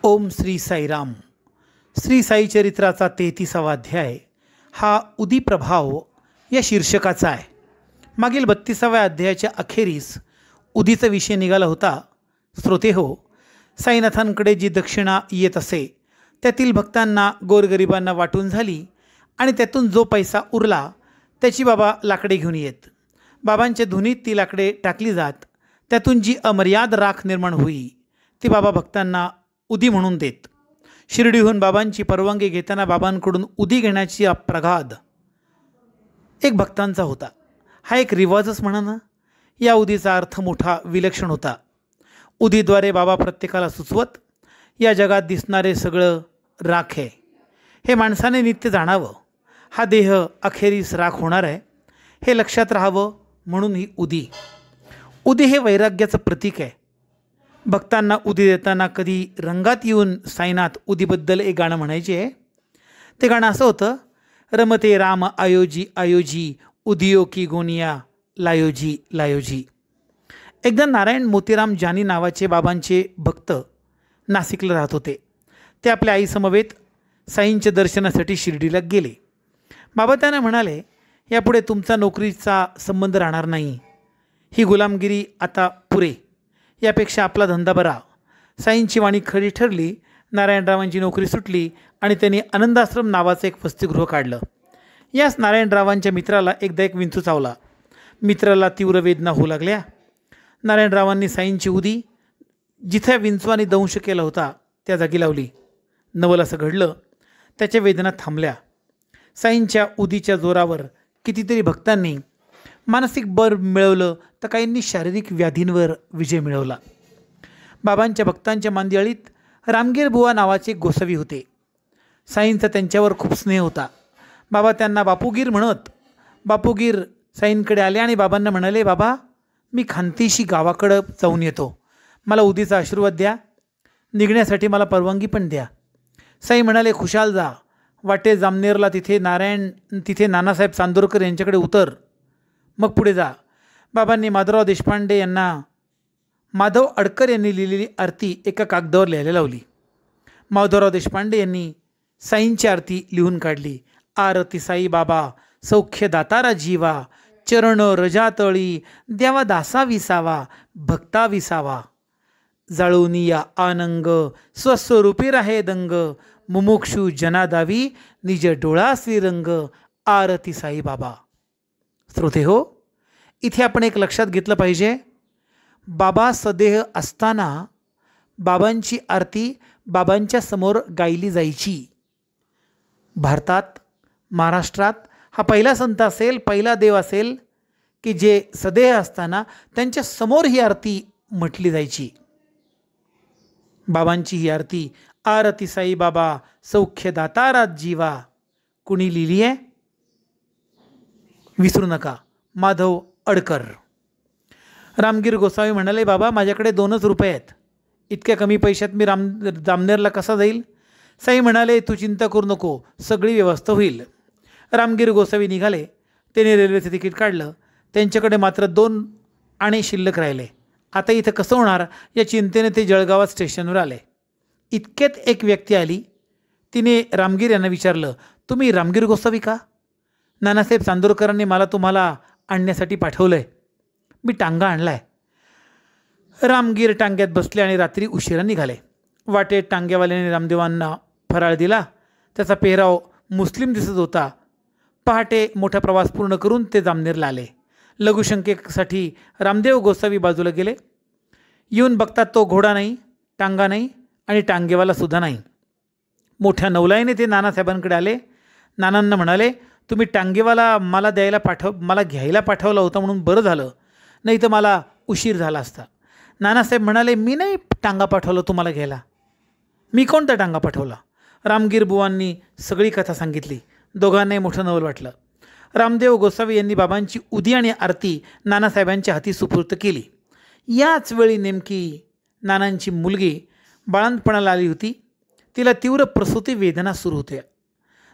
ओम श्री साईराम. श्री साई चरित्राचा 33वा अध्याय हा उदी प्रभाव या शीर्षकाचा आहे. मागील 32व्या अध्यायाच्या अखेरीस उदीचा विषय निघाला होता. श्रोते हो, साईनाथांकडे जी दक्षिणा येत असे त्यातील भक्तांना गोरगरिबांना वाटून झाली आणि त्यातून जो पैसा उरला त्याची बाबा लाकडे घेऊन येत. बाबांच्या धुनीत ती लाकडे टाकली जात. त्यातून जी अमर्याद राख निर्माण होई ती बाबा भक्तांना उदी म्हणून देत. शिर्डीहून बाबांची परवानगी घेताना बाबांकडून उदी घेण्याची प्रघाद एक भक्तांचा होता. हा एक रिवाजच म्हणा ना. या उदीचा अर्थ मोठा विलक्षण होता. उदीद्वारे बाबा प्रत्येकाला सुचवत, या जगात दिसणारे सगळं राख आहे, हे माणसाने नित्य जाणावं. हा देह अखेरीस राख होणार आहे हे लक्षात राहावं म्हणून ही उदी. उदी हे वैराग्याचं प्रतीक आहे. भक्तांना उदी देताना कधी रंगात येऊन साईनाथ उदीबद्दल एक गाणं म्हणायचे आहे. ते गाणं असं होतं: रमते राम आयोजी आयोजी, उदियो की गोनिया लायोजी लायोजी. एकदा नारायण मोतीराम जानी नावाचे बाबांचे भक्त नाशिकला राहत होते. ते आपल्या आईसमवेत साईंच्या दर्शनासाठी शिर्डीला गेले. बाबा त्यांना म्हणाले, यापुढे तुमचा नोकरीचा संबंध राहणार नाही. ही गुलामगिरी आता पुरे. यापेक्षा आपला धंदा बरा. साईंची वाणी खरी ठरली. नारायणरावांची नोकरी सुटली आणि त्यांनी आनंदाश्रम नावाचं एक वसतिगृह काढलं. याच नारायणरावांच्या मित्राला एकदा एक विंचू चावला. मित्राला तीव्र वेदना होऊ लागल्या. नारायणरावांनी साईंची उदी जिथे विंचवाने दंश केला होता त्या जागी लावली. नवल असं घडलं, त्याच्या वेदना थांबल्या. साईंच्या उदीच्या जोरावर कितीतरी भक्तांनी मानसिक बळ मिळवलं तर काहींनी शारीरिक व्याधींवर विजय मिळवला. बाबांच्या भक्तांच्या मांदियाळीत रामगीर बुवा नावाचे एक गोसावी होते. साईंचा त्यांच्यावर खूप स्नेह होता. बाबा त्यांना बापूगीर म्हणत. बापूगीर साईंकडे आले आणि बाबांना म्हणाले, बाबा मी खानतीशी गावाकडं जाऊन येतो. मला उदीचा आशीर्वाद द्या. निघण्यासाठी मला परवानगी पण द्या. साई म्हणाले, खुशाल जा. वाटे जामनेरला तिथे नानासाहेब चांदोरकर यांच्याकडे उतर, मग पुढे जा. बाबांनी माधव अडकर यांनी लिहिलेली आरती एका कागदावर लिहायला लावली. माधवराव देशपांडे यांनी साईंची आरती लिहून काढली. आरती साई बाबा सौख्य दातारा जीवा, चरण रजातळी द्यावा दासा विसावा, भक्ता विसावा. जाळोनी या आनंग स्वस्वरूपी राहे दंग, मुमुक्षु जनादावी निज डोळा श्रीरंग. आरती साई बाबा. श्रोते हो, इथे आपण एक लक्षात घेतलं पाहिजे. बाबा सदेह असताना बाबांची आरती बाबांच्या समोर गायली जायची. भारतात, महाराष्ट्रात हा पहिला संत असेल, पहिला देव असेल की जे सदेह असताना त्यांच्या समोर ही आरती म्हटली जायची. बाबांची ही आरती आरती साई बाबा सौख्य दातारात जीवा कुणी लिहिली आहे? विसरू नका, माधव अडकर. रामगीर गोसावी म्हणाले, बाबा माझ्याकडे 2च रुपये आहेत. इतक्या कमी पैशात मी जामनेरला कसा जाईल? साई म्हणाले, तू चिंता करू नको, सगळी व्यवस्था होईल. रामगीर गोसावी निघाले. त्याने रेल्वेचं तिकीट काढलं. त्यांच्याकडे मात्र 2 आणे शिल्लक राहिले. आता इथं कसं होणार या चिंतेने ते जळगावात स्टेशनवर आले. इतक्यात एक व्यक्ती आली. तिने रामगीर यांना विचारलं, तुम्ही रामगीर गोसावी का? नानासाहेब चांदोरकरांनी मला तुम्हाला आणण्यासाठी पाठवलं आहे. मी टांगा आणला आहे. रामगीर टांग्यात बसले आणि रात्री उशिरा निघाले. वाटेत टांग्यावाल्याने रामदेवांना फराळ दिला. त्याचा पेहराव मुस्लिम दिसत होता. पहाटे मोठा प्रवास पूर्ण करून ते जामनेरला आले. लघुशंकेसाठी रामदेव गोसावी बाजूला गेले. येऊन बघतात तो घोडा नाही, टांगा नाही आणि टांगेवाला सुद्धा नाही. मोठ्या नवलाईने ते नानासाहेबांकडे आले. नानांना म्हणाले, तुम्ही टांगेवाला मला घ्यायला पाठवला होता म्हणून बरं झालं, नाही तर मला उशीर झाला असता. नानासाहेब म्हणाले, मी नाही टांगा पाठवलं तुम्हाला घ्यायला. मी कोणता टांगा पाठवला? रामगीर बुवांनी सगळी कथा सांगितली. दोघांनाही मोठं नवल वाटलं. रामदेव गोसावी यांनी बाबांची उदी आणि आरती नानासाहेबांच्या हाती सुपूर्त केली. याच वेळी नेमकी नानांची मुलगी बाळंतपणाला आली होती. तिला तीव्र प्रसूती वेदना सुरू होत्या.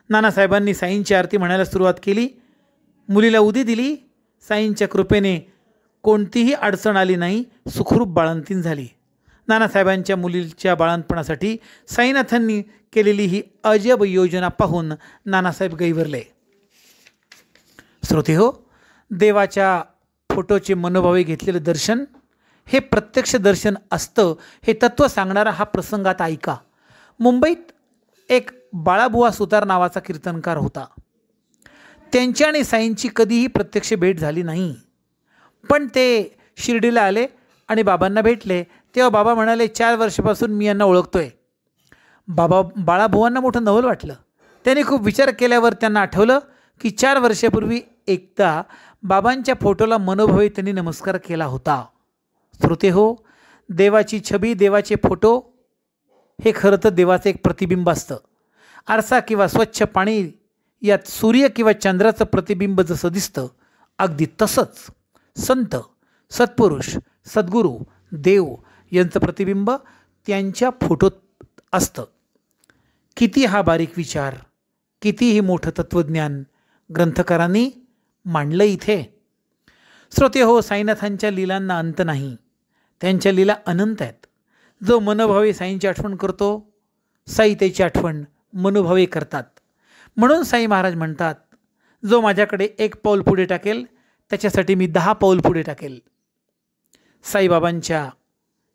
नानासाहेबांनी साईंची आरती म्हणायला सुरुवात केली. मुलीला उदी दिली. साईंच्या कृपेने कोणतीही अडचण आली नाही. सुखरूप बाळंतीण झाली. नानासाहेबांच्या मुलीच्या बाळंतपणासाठी साईनाथांनी केलेली ही अजब योजना पाहून नानासाहेब गैरवरले. श्रोते हो, देवाच्या फोटोचे मनोभावे घेतलेलं दर्शन हे प्रत्यक्ष दर्शन असतं हे तत्त्व सांगणारा हा प्रसंग आता ऐका. मुंबईत एक बाळाबुवा सुतार नावाचा कीर्तनकार होता. त्यांची आणि साईंची कधीही प्रत्यक्ष भेट झाली नाही. पण ते शिर्डीला आले आणि बाबांना भेटले. तेव्हा बाबा म्हणाले, 4 वर्षापासून मी यांना ओळखतोय. बाळाबुवांना मोठं नवल वाटलं. त्यांनी खूप विचार केल्यावर त्यांना आठवलं की 4 वर्षापूर्वी एकदा बाबांच्या फोटोला मनोभावे त्यांनी नमस्कार केला होता. श्रोते हो, देवाची छबी, देवाचे फोटो हे खरं तर देवाचं एक प्रतिबिंब असतं. आरसा किंवा स्वच्छ पाणी यात सूर्य किंवा चंद्राचं प्रतिबिंब जसं दिसतं, अगदी तसंच संत, सत्पुरुष, सद्गुरू, देव यांचं प्रतिबिंब त्यांच्या फोटोत असतं. किती हा बारीक विचार, कितीही मोठं तत्त्वज्ञान ग्रंथकारांनी मांडलं इथे. श्रोते हो, साईनाथांच्या लीलांना अंत नाही. त्यांच्या लीला अनंत आहेत. जो मनोभावे साईंची आठवण करतो, साई त्याची आठवण मनोभावे करतात. म्हणून साई महाराज म्हणतात, जो माझ्याकडे 1 पाऊल पुढे टाकेल त्याच्यासाठी मी 10 पाऊल पुढे टाकेल. साईबाबांच्या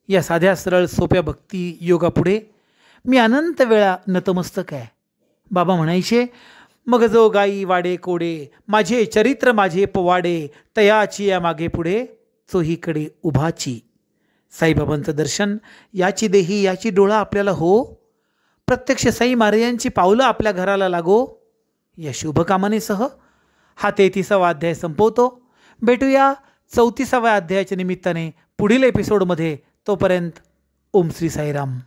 या साध्या सरळ सोप्या भक्ती योगापुढे मी अनंत वेळा नतमस्तक आहे. बाबा म्हणायचे, मग जो गाई वाडे कोडे, माझे चरित्र माझे पोवाडे, तयाची या मागे पुढे चोहीकडे उभाची. साईबाबांचं दर्शन याची देही याची डोळा आपल्याला हो. प्रत्यक्ष साई महाराजांची पावलं आपल्या घराला लागो. या शुभकामनेसह हा 33वा अध्याय संपवतो. भेटूया 34व्या अध्यायाच्या निमित्ताने पुढील एपिसोडमध्ये. तोपर्यंत ओम श्री साईराम.